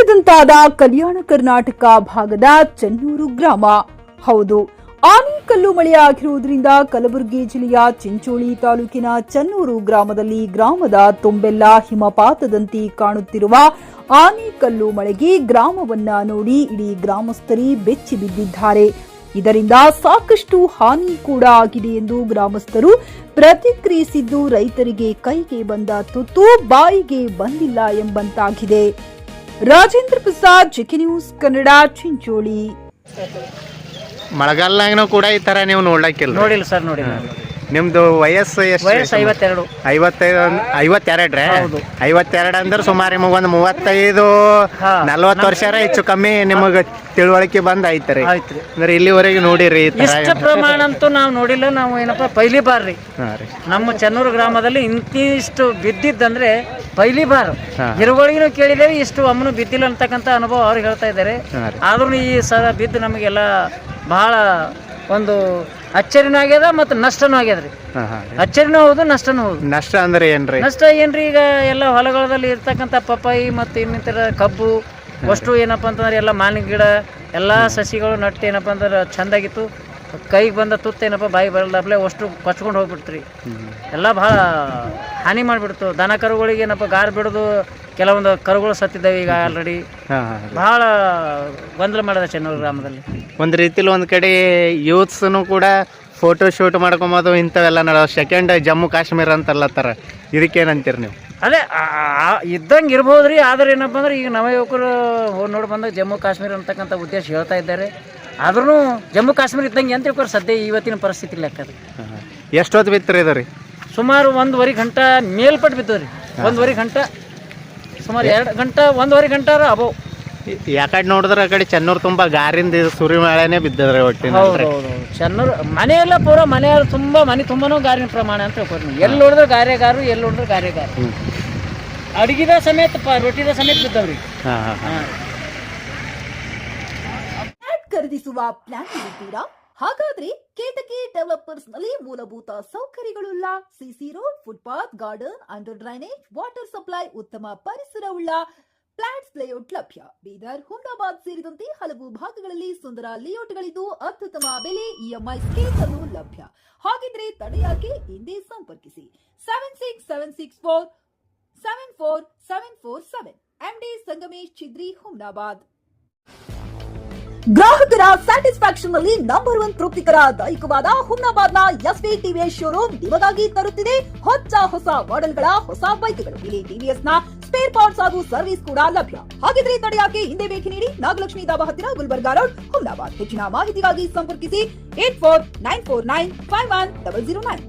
ಬೆಟ್ಟದಂತಾದ ಕಲ್ಯಾಣ ಕರ್ನಾಟಕ ಭಾಗದ ಚನ್ನೂರು ಗ್ರಾಮ. ಹೌದು, ಆನೆಕಲ್ಲು ಮಳೆಯಾಗಿರುವುದರಿಂದ ಕಲಬುರಗಿ ಜಿಲ್ಲೆಯ ಚಿಂಚೋಳಿ ತಾಲೂಕಿನ ಚನ್ನೂರು ಗ್ರಾಮದಲ್ಲಿ ಗ್ರಾಮದ ತುಂಬೆಲ್ಲ ಹಿಮಪಾತದಂತೆ ಕಾಣುತ್ತಿರುವ ಆನೆಕಲ್ಲು ಮಳೆಗೆ ಗ್ರಾಮವನ್ನ ನೋಡಿ ಇಡೀ ಗ್ರಾಮಸ್ಥರೇ ಬೆಚ್ಚಿ ಬಿದ್ದಿದ್ದಾರೆ. ಇದರಿಂದ ಸಾಕಷ್ಟು ಹಾನಿ ಕೂಡ ಆಗಿದೆ ಎಂದು ಗ್ರಾಮಸ್ಥರು ಪ್ರತಿಕ್ರಿಯಿಸಿದ್ದು, ರೈತರಿಗೆ ಕೈಗೆ ಬಂದ ತುತ್ತು ಬಾಯಿಗೆ ಬಂದಿಲ್ಲ ಎಂಬಂತಾಗಿದೆ. Rajendra Prasad, GK news Kannada, Chincholi. ಮಳೆಗಾಲನಾಗೂ ಕೂಡ ಈ ತರ ನೀವು ನೋಡಿಲ್ಲ ಸರ್, ನೋಡಿಲ್ಲ. ನಿಮ್ದು ವಯಸ್ಸು ಎಷ್ಟು? ವಯಸ್ಸು 52. 52 52 ಅಂದ್ರೆ ಸುಮಾರು ನಿಮಗ ಒಂದು 35-40 ವರ್ಷ ಹೆಚ್ಚು ಕಮ್ಮಿ ನಿಮಗ ತಿಳುವಳಿಕೆ ಬಂದ್ ಐತ್ರಿ. ಅಂದ್ರೆ ಇಲ್ಲಿವರೆಗೆ ನೋಡಿರಿ ಇಷ್ಟ ಪ್ರಮಾಣ ಅಂತೂ ನಾವು ನೋಡಿಲ್ಲ. ನಾವು ಏನಪ್ಪ ಪೈಲಿ ಬಾರ್ ರೀ ನಮ್ಮ ಚನ್ನೂರು ಗ್ರಾಮದಲ್ಲಿ ಇಂತಿಷ್ಟು ಬಿದ್ದಿದ್ದಂದ್ರೆ ಪೈಲಿ ಬಾರ್. ಹಿರುಗಳಿಗೂ ಕೇಳಿದೇವೆ, ಇಷ್ಟು ಒಮ್ಮನು ಬಿದ್ದಿಲ್ಲ ಅಂತಕ್ಕಂಥ ಅನುಭವ ಅವ್ರಿಗೆ ಹೇಳ್ತಾ ಇದ್ದಾರೆ. ಆದ್ರೂ ಈ ಸಲ ಬಿದ್ದು ನಮಗೆಲ್ಲ ಬಹಳ ಒಂದು ಅಚ್ಚರಿನೂ ಆಗ್ಯದ ಮತ್ತು ನಷ್ಟನೂ ಆಗ್ಯದ್ರಿ. ಅಚ್ಚರಿನೂ ಹೌದು, ನಷ್ಟನೂ ಹೌದು. ನಷ್ಟ ಅಂದ್ರೆ ಏನ್ರಿ? ನಷ್ಟ ಏನ್ರಿ, ಈಗ ಎಲ್ಲ ಹೊಲಗಳಲ್ಲಿ ಇರ್ತಕ್ಕಂಥ ಪಪ್ಪಾಯಿ ಮತ್ತು ಇನ್ನಿತರ ಕಬ್ಬು ಅಷ್ಟು ಏನಪ್ಪ ಅಂತಂದ್ರೆ ಎಲ್ಲ ಮಾವಿನ ಗಿಡ ಎಲ್ಲ ಸಸಿಗಳು ನಟ್ಟು ಏನಪ್ಪ ಅಂದ್ರೆ ಚಂದಾಗಿತ್ತು. ಕೈಗೆ ಬಂದ ತುತ್ತ ಏನಪ್ಪ ಬಾಯಿ ಬರಲ್ದಾಪ್ಲೆ ಅಷ್ಟು ಕೊಚ್ಕೊಂಡು ಹೋಗ್ಬಿಡ್ತ್ರಿ. ಎಲ್ಲ ಭಾಳ ಹಾನಿ ಮಾಡಿಬಿಡ್ತು. ದನ ಕರುಗಳಿಗೆ ಏನಪ್ಪ ಗಾರ್ ಬಿಡೋದು, ಕೆಲವೊಂದು ಕರುಗಳು ಸತ್ತಿದ್ದಾವೆ ಈಗ ಆಲ್ರೆಡಿ. ಭಾಳ ಗೊಂದಲ ಮಾಡಿದೆ ಚನ್ನೂರು ಗ್ರಾಮದಲ್ಲಿ. ಒಂದು ರೀತಿಲಿ ಒಂದು ಕಡೆ ಯೂತ್ಸ್ನು ಕೂಡ ಫೋಟೋ ಶೂಟ್ ಮಾಡ್ಕೊಂಬೋದು, ಇಂಥವೆಲ್ಲ ನಡೆದ. ಸೆಕೆಂಡ್ ಜಮ್ಮು ಕಾಶ್ಮೀರ ಅಂತಲ್ಲತ್ತಾರ, ಇದಕ್ಕೇನಂತೀರಿ ನೀವು? ಅದೇ ಇದ್ದಂಗೆ ಇರ್ಬೋದ್ರಿ. ಆದ್ರೆ ಏನಪ್ಪ ಅಂದ್ರೆ ಈಗ ನವ ಯುವಕರು ನೋಡಿ ಬಂದಾಗ ಜಮ್ಮು ಕಾಶ್ಮೀರ ಅಂತಕ್ಕಂಥ ಉದ್ದೇಶ ಹೇಳ್ತಾ ಇದ್ದಾರೆ. ಆದ್ರೂ ಜಮ್ಮು ಕಾಶ್ಮೀರ ಇದ್ದಂಗೆ ಅಂತ ತಿಳ್ಕೊರಿ ಸದ್ಯ ಇವತ್ತಿನ ಪರಿಸ್ಥಿತಿ ಲೆಕ್ಕದ. ಎಷ್ಟೊತ್ತು ಬಿತ್ತರಿ ಇದು ರೀ? ಸುಮಾರು 1.5 ಗಂಟೆ ಮೇಲ್ಪಟ್ಟು ಬಿದ್ದವ್ರಿ. 1.5 ಗಂಟೆ, ಸುಮಾರು 2 ಗಂಟೆ 1.5 ಗಂಟೆ ಅಬೋ. ಯಾಕಡೆ ನೋಡಿದ್ರೆ ಆ ಕಡೆ ಚನ್ನೂರು ತುಂಬಾ ಗಾರಿಂದ ಸುರಿ ಮಳೆನೇ ಬಿದ್ದದ್ರಿ ಒಟ್ಟಿನ. ಚನ್ನೂರು ಮನೆಯೆಲ್ಲ ಪೂರ ಮನೆ ತುಂಬಾ ಮನೆ ತುಂಬಾನು ಗಾರಿನ ಪ್ರಮಾಣ ಅಂತ ತಿಳ್ಕೊರಿ. ಎಲ್ಲಿ ನೋಡಿದ್ರೆ ಗಾರೆಗಾರು, ಎಲ್ಲಿ ನೋಡಿದ್ರೆ ಗಾರೆಗಾರು. ಅಡಿಗೆದ ಸಮೇತ ರೊಟ್ಟಿದ ಸಮೇತ ಬಿದ್ದವ್ರಿ. ಖರೀದಿಸುವ ಪ್ಲಾನ್ ಇರುತ್ತೀರಾ? ಹಾಗಾದ್ರೆ ಕೇತಕಿ ಡೆವಲಪರ್ಸ್ ನಲ್ಲಿ ಮೂಲಭೂತ ಸೌಕರ್ಯಗಳುಳ್ಳ CC road, footpath, garden, under drainage, water supply, ಉತ್ತಮ ಪರಿಸರವುಳ್ಳ ಫ್ಲಾಟ್ಸ್ ಲೇಔಟ್ ಲಭ್ಯ. ಬೀದರ್, ಹುಮ್ನಾಬಾದ್ ಸೇರಿದಂತೆ ಹಲವು ಭಾಗಗಳಲ್ಲಿ ಸುಂದರ ಲೇಔಟ್ಗಳಿದ್ದು ಅತ್ಯುತ್ತಮ ಬೆಲೆ, ಇಎಂಐ ಸ್ಕೀಮ್ ಅನ್ನು ಲಭ್ಯ. ಹಾಗಿದ್ರೆ ತಡೆಯಾಕೆ, ಹಿಂದೆ ಸಂಪರ್ಕಿಸಿ 7676474747. MD ಸಂಗಮೇಶ್ ಚಿದ್ರಿ, ಹುಮ್ನಾಬಾದ್. ಗ್ರಾಹಕರ ಸ್ಯಾಟಿಸ್ಫ್ಯಾಕ್ಷನ್ ನಲ್ಲಿ ನಂಬರ್ 1 ತೃಪ್ತಿಕರ ದೈಹಿಕವಾದ ಹುಮ್ನಾಬಾದ್ನ ಎಸ್ವಿ ಟಿವಿಎಸ್ ಶೋರೂಮ್ ನಿಮಗಾಗಿ ತರುತ್ತಿದೆ ಹೊಸ ಮಾಡೆಲ್ಗಳ ಹೊಸ ಬೈಕ್ಗಳು. ಇಲ್ಲಿ ಟಿವಿಎಸ್ ನ ಸ್ಪೇರ್ ಪಾರ್ಟ್ಸ್ ಹಾಗೂ ಸರ್ವಿಸ್ ಕೂಡ ಲಭ್ಯ. ಹಾಗಿದ್ರೆ ತಡೆಯಾಕೆ, ಹಿಂದೆ ಭೇಟಿ ನೀಡಿ. ನಾಗಲಕ್ಷ್ಮಿ ಧಾಬಾ ಹತ್ತಿರ, ಗುಲ್ಬರ್ಗಾ ರೋಡ್, ಹುಮ್ನಾಬಾದ್. ಹೆಚ್ಚಿನ ಮಾಹಿತಿಗಾಗಿ ಸಂಪರ್ಕಿಸಿ 8494951009.